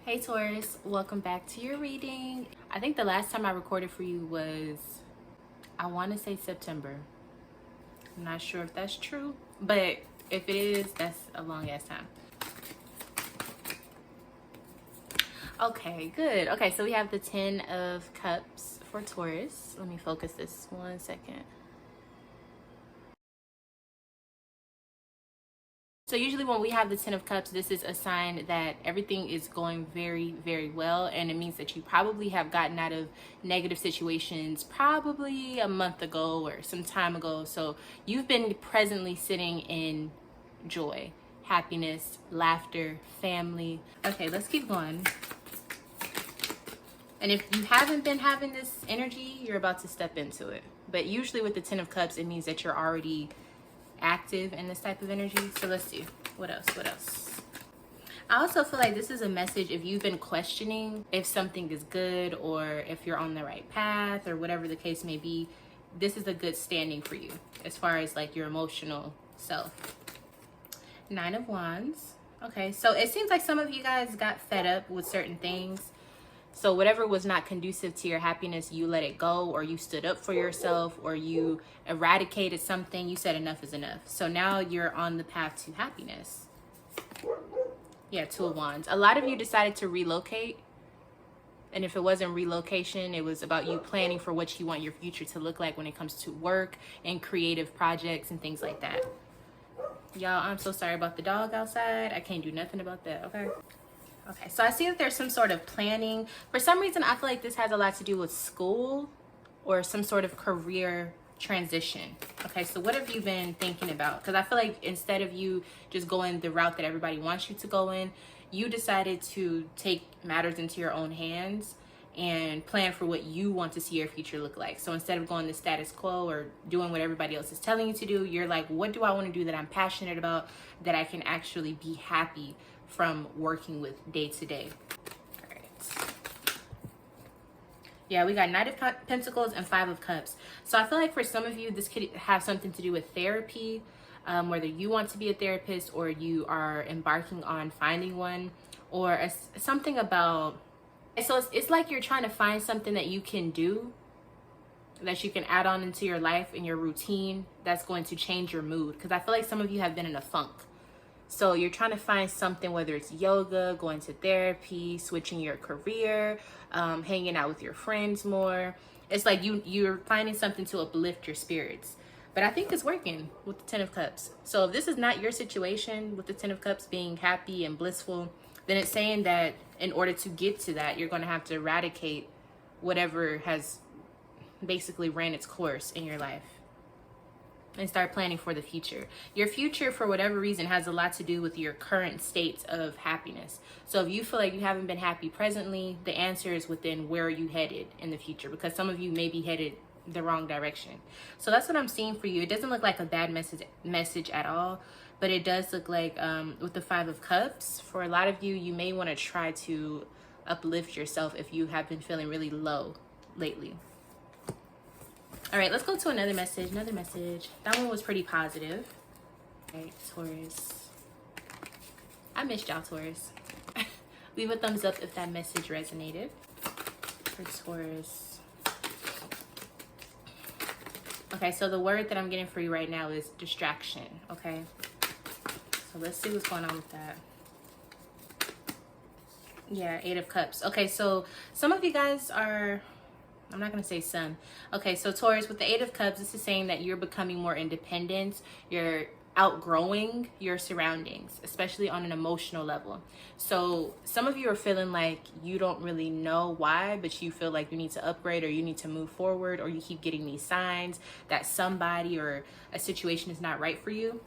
Hey Taurus, welcome back to your reading. I think the last time I recorded for you was, I want to say September. I'm not sure if that's true, but if it is, that's a long ass time. Okay, good. Okay, so we have the 10 of Cups for Taurus. Let me focus this 1 second. So usually when we have the 10 of Cups, this is a sign that everything is going very, very well. And it means that you probably have gotten out of negative situations probably a month ago or some time ago. So you've been presently sitting in joy, happiness, laughter, family. Okay, let's keep going. And if you haven't been having this energy, you're about to step into it. But usually with the 10 of Cups, it means that you're already active in this type of energy. So let's see what else. I also feel like this is a message if you've been questioning if something is good or if you're on the right path or whatever the case may be. This is a good standing for you as far as like your emotional self. 9 of Wands. Okay, so it seems like some of you guys got fed up with certain things. So whatever was not conducive to your happiness, you let it go, or you stood up for yourself, or you eradicated something. You said enough is enough. So now you're on the path to happiness. Yeah, 2 of Wands. A lot of you decided to relocate. And if it wasn't relocation, it was about you planning for what you want your future to look like when it comes to work and creative projects and things like that. Y'all, I'm so sorry about the dog outside. I can't do nothing about that, okay? Okay, so I see that there's some sort of planning. For some reason, I feel like this has a lot to do with school or some sort of career transition. Okay, so what have you been thinking about? Because I feel like instead of you just going the route that everybody wants you to go in, you decided to take matters into your own hands and plan for what you want to see your future look like. So instead of going the status quo or doing what everybody else is telling you to do, you're like, what do I want to do that I'm passionate about, that I can actually be happy from working with day to day? All right. Yeah, we got Knight of Pentacles and 5 of Cups. So I feel like for some of you, this could have something to do with therapy, whether you want to be a therapist or you are embarking on finding one, or something about, so it's like you're trying to find something that you can do, that you can add on into your life and your routine that's going to change your mood. Because I feel like some of you have been in a funk. So you're trying to find something, whether it's yoga, going to therapy, switching your career, hanging out with your friends more. It's like you're finding something to uplift your spirits. But I think it's working with the 10 of Cups. So if this is not your situation with the 10 of Cups being happy and blissful, then it's saying that in order to get to that, you're going to have to eradicate whatever has basically ran its course in your life and start planning for the future. Your future, for whatever reason, has a lot to do with your current states of happiness. So if you feel like you haven't been happy presently, the answer is within where are you headed in the future, because some of you may be headed the wrong direction. So that's what I'm seeing for you. It doesn't look like a bad message at all, but it does look like with the 5 of Cups, for a lot of you, you may want to try to uplift yourself if you have been feeling really low lately. All right, let's go to another message. That one was pretty positive. All right, Taurus. I missed y'all, Taurus. Leave a thumbs up if that message resonated. For Taurus. Okay, so the word that I'm getting for you right now is distraction, okay? So let's see what's going on with that. Yeah, 8 of Cups. Okay, so some of you guys are, I'm not going to say some. Okay, so Taurus, with the 8 of Cups, this is saying that you're becoming more independent. You're outgrowing your surroundings, especially on an emotional level. So some of you are feeling like you don't really know why, but you feel like you need to upgrade or you need to move forward, or you keep getting these signs that somebody or a situation is not right for you.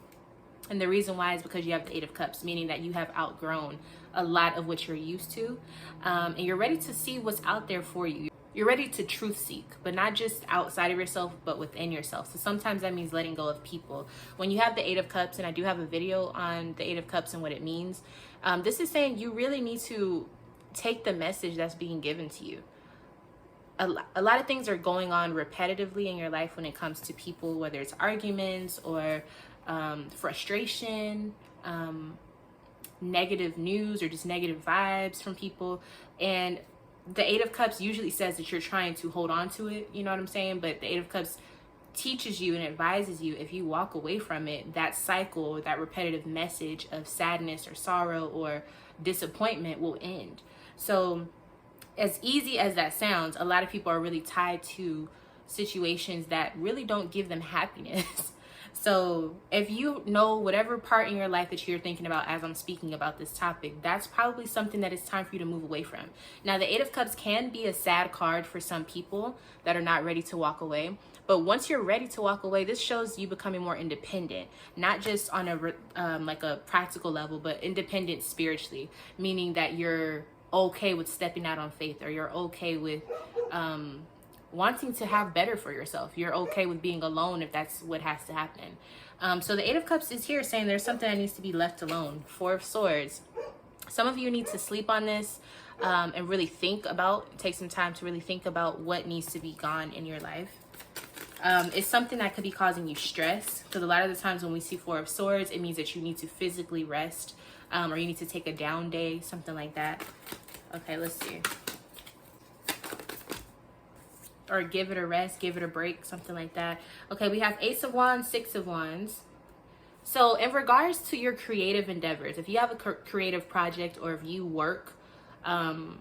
And the reason why is because you have the 8 of Cups, meaning that you have outgrown a lot of what you're used to. And you're ready to see what's out there for you. You're ready to truth seek, but not just outside of yourself, but within yourself. So sometimes that means letting go of people. When you have the 8 of Cups, and I do have a video on the 8 of Cups and what it means, this is saying you really need to take the message that's being given to you. A lot of things are going on repetitively in your life when it comes to people, whether it's arguments or frustration, negative news or just negative vibes from people. And the Eight of Cups usually says that you're trying to hold on to it, you know what I'm saying? But the Eight of Cups teaches you and advises you, if you walk away from it, that cycle, that repetitive message of sadness or sorrow or disappointment will end. So as easy as that sounds, a lot of people are really tied to situations that really don't give them happiness. So if you know whatever part in your life that you're thinking about as I'm speaking about this topic, that's probably something that it's time for you to move away from. Now, the Eight of Cups can be a sad card for some people that are not ready to walk away. But once you're ready to walk away, this shows you becoming more independent, not just on a like a practical level, but independent spiritually, meaning that you're okay with stepping out on faith, or you're okay with wanting to have better for yourself. You're okay with being alone if that's what has to happen. So the Eight of Cups is here saying there's something that needs to be left alone. Four of Swords. Some of you need to sleep on this and really take some time to really think about what needs to be gone in your life. It's something that could be causing you stress, because a lot of the times when we see Four of Swords, it means that you need to physically rest, or you need to take a down day, something like that. Okay, let's see. Or give it a rest, give it a break, something like that. Okay, we have Ace of Wands, Six of Wands. So in regards to your creative endeavors, if you have a creative project, or if you work on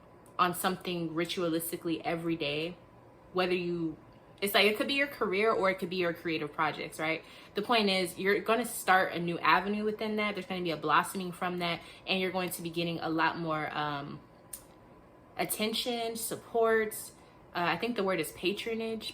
something ritualistically every day, it's like it could be your career or it could be your creative projects, right? The point is, you're going to start a new avenue within that. There's going to be a blossoming from that, and you're going to be getting a lot more attention, support. I think the word is patronage,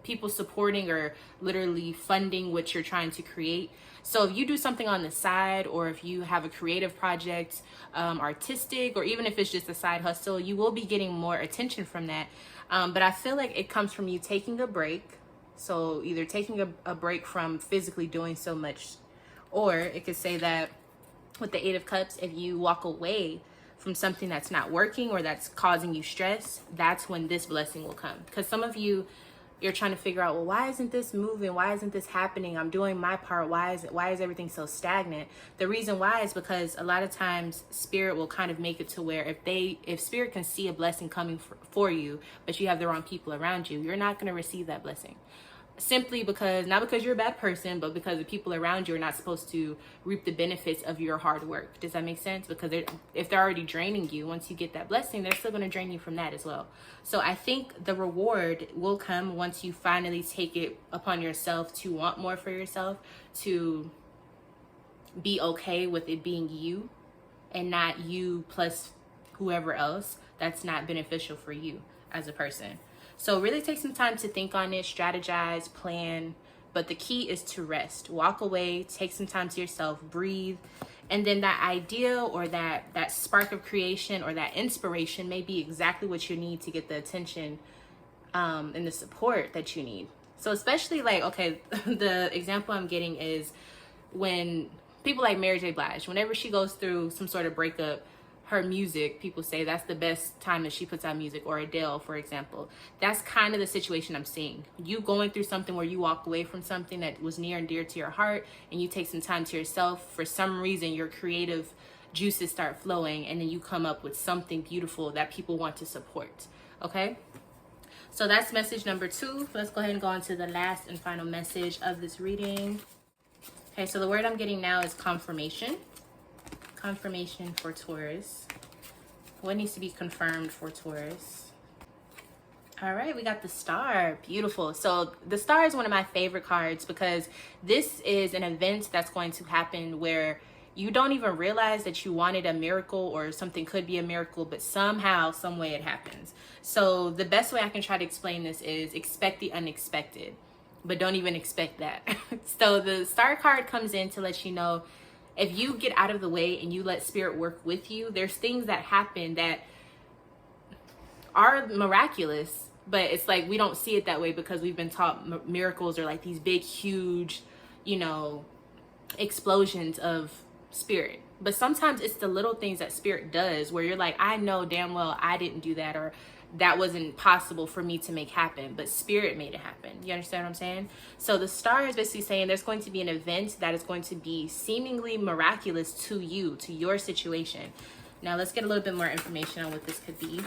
people supporting or literally funding what you're trying to create. So if you do something on the side, or if you have a creative project, artistic, or even if it's just a side hustle, you will be getting more attention from that. But I feel like it comes from you taking a break. So either taking a break from physically doing so much, or it could say that with the Eight of Cups, if you walk away from something that's not working or that's causing you stress, that's when this blessing will come. Because some of you, you're trying to figure out, well, why isn't this moving? Why isn't this happening? I'm doing my part. Why is everything so stagnant? The reason why is because a lot of times Spirit will kind of make it to where if Spirit can see a blessing coming for you, but you have the wrong people around you, you're not going to receive that blessing. Simply because, not because you're a bad person, but because the people around you are not supposed to reap the benefits of your hard work. Does that make sense? Because if they're already draining you, once you get that blessing, they're still going to drain you from that as well. So I think the reward will come once you finally take it upon yourself to want more for yourself, to be okay with it being you and not you plus whoever else that's not beneficial for you as a person. So really take some time to think on it, strategize, plan, but the key is to rest. Walk away, take some time to yourself, breathe, and then that idea or that spark of creation or that inspiration may be exactly what you need to get the attention and the support that you need. So especially like, okay, the example I'm getting is when people like Mary J. Blige, whenever she goes through some sort of breakup, her music, people say that's the best time that she puts out music. Or Adele, for example. That's kind of the situation I'm seeing. You going through something where you walk away from something that was near and dear to your heart, and you take some time to yourself. For some reason, your creative juices start flowing, and then you come up with something beautiful that people want to support. Okay? So that's message number 2. Let's go ahead and go on to the last and final message of this reading. Okay, so the word I'm getting now is confirmation. Confirmation for Taurus. What needs to be confirmed for Taurus? All right, we got the Star. Beautiful. So the Star is one of my favorite cards because this is an event that's going to happen where you don't even realize that you wanted a miracle or something could be a miracle, but somehow, some way it happens. So the best way I can try to explain this is expect the unexpected, but don't even expect that. So the Star card comes in to let you know, if you get out of the way and you let Spirit work with you, there's things that happen that are miraculous, but it's like we don't see it that way because we've been taught miracles are like these big, huge, explosions of Spirit. But sometimes it's the little things that Spirit does where you're like, I know damn well I didn't do that, or that wasn't possible for me to make happen, but Spirit made it happen. You understand what I'm saying? So the star is basically saying there's going to be an event that is going to be seemingly miraculous to you, to your situation. Now let's get a little bit more information on what this could be.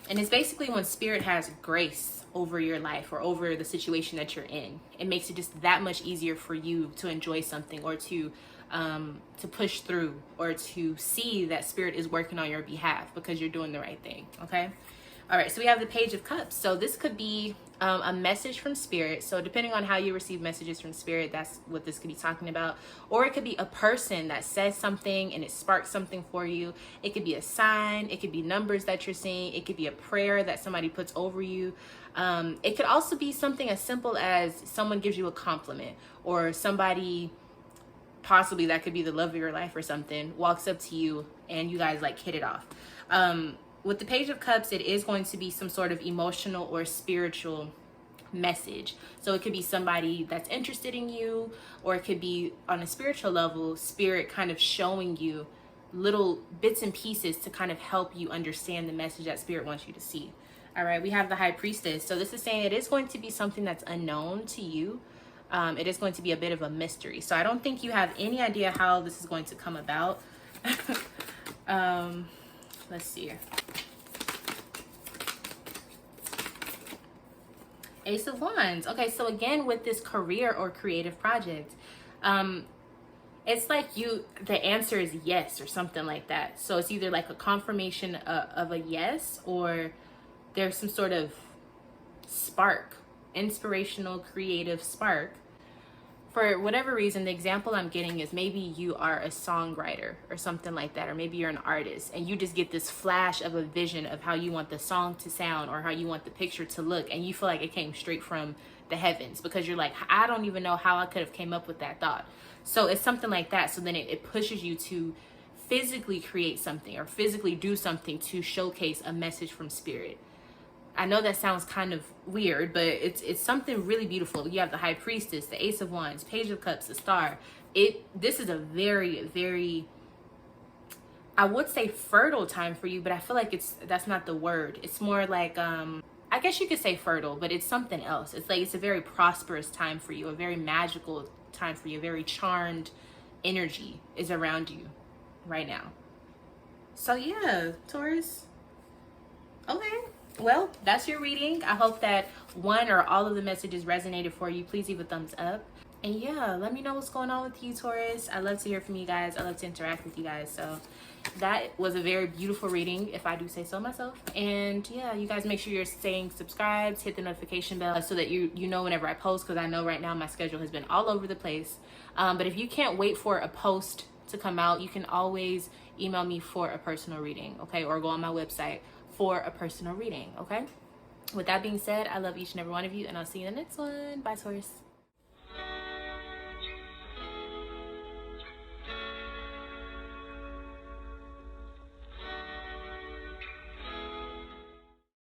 And it's basically when Spirit has grace over your life or over the situation that you're in. It makes it just that much easier for you to enjoy something, or to push through, or to see that Spirit is working on your behalf because you're doing the right thing. Okay. All right. So we have the Page of Cups. So this could be a message from Spirit. So depending on how you receive messages from Spirit, that's what this could be talking about. Or it could be a person that says something and it sparks something for you. It could be a sign. It could be numbers that you're seeing. It could be a prayer that somebody puts over you. It could also be something as simple as someone gives you a compliment, or somebody, possibly that could be the love of your life or something, walks up to you and you guys like hit it off. With the Page of Cups, it is going to be some sort of emotional or spiritual message. So it could be somebody that's interested in you, or it could be on a spiritual level, Spirit kind of showing you little bits and pieces to kind of help you understand the message that Spirit wants you to see. All right, we have the High Priestess. So this is saying it is going to be something that's unknown to you. It is going to be a bit of a mystery. So I don't think you have any idea how this is going to come about. Let's see here. Ace of Wands. Okay, so again, with this career or creative project, it's like the answer is yes or something like that. So it's either like a confirmation of a yes, or there's some sort of spark, inspirational, creative spark. For whatever reason, the example I'm getting is maybe you are a songwriter or something like that, or maybe you're an artist and you just get this flash of a vision of how you want the song to sound or how you want the picture to look, and you feel like it came straight from the heavens because you're like, I don't even know how I could have came up with that thought. So it's something like that. So then it pushes you to physically create something or physically do something to showcase a message from Spirit. I know that sounds kind of weird, but it's something really beautiful. You have the High Priestess, the Ace of Wands, Page of Cups, the Star. This is a very, very, I would say fertile time for you, but I feel like that's not the word. It's more like, I guess you could say fertile, but it's something else. It's like, it's a very prosperous time for you, a very magical time for you, a very charmed energy is around you right now. So yeah, Taurus. Okay. Well, that's your reading. I hope that one or all of the messages resonated for you. Please leave a thumbs up. And yeah, let me know what's going on with you, Taurus. I love to hear from you guys. I love to interact with you guys. So that was a very beautiful reading, if I do say so myself. And yeah, you guys make sure you're staying subscribed, hit the notification bell so that you know whenever I post, because I know right now my schedule has been all over the place. But if you can't wait for a post to come out, you can always email me for a personal reading, okay? Or go on my website for a personal reading, okay? With that being said, I love each and every one of you, and I'll see you in the next one. Bye, Taurus.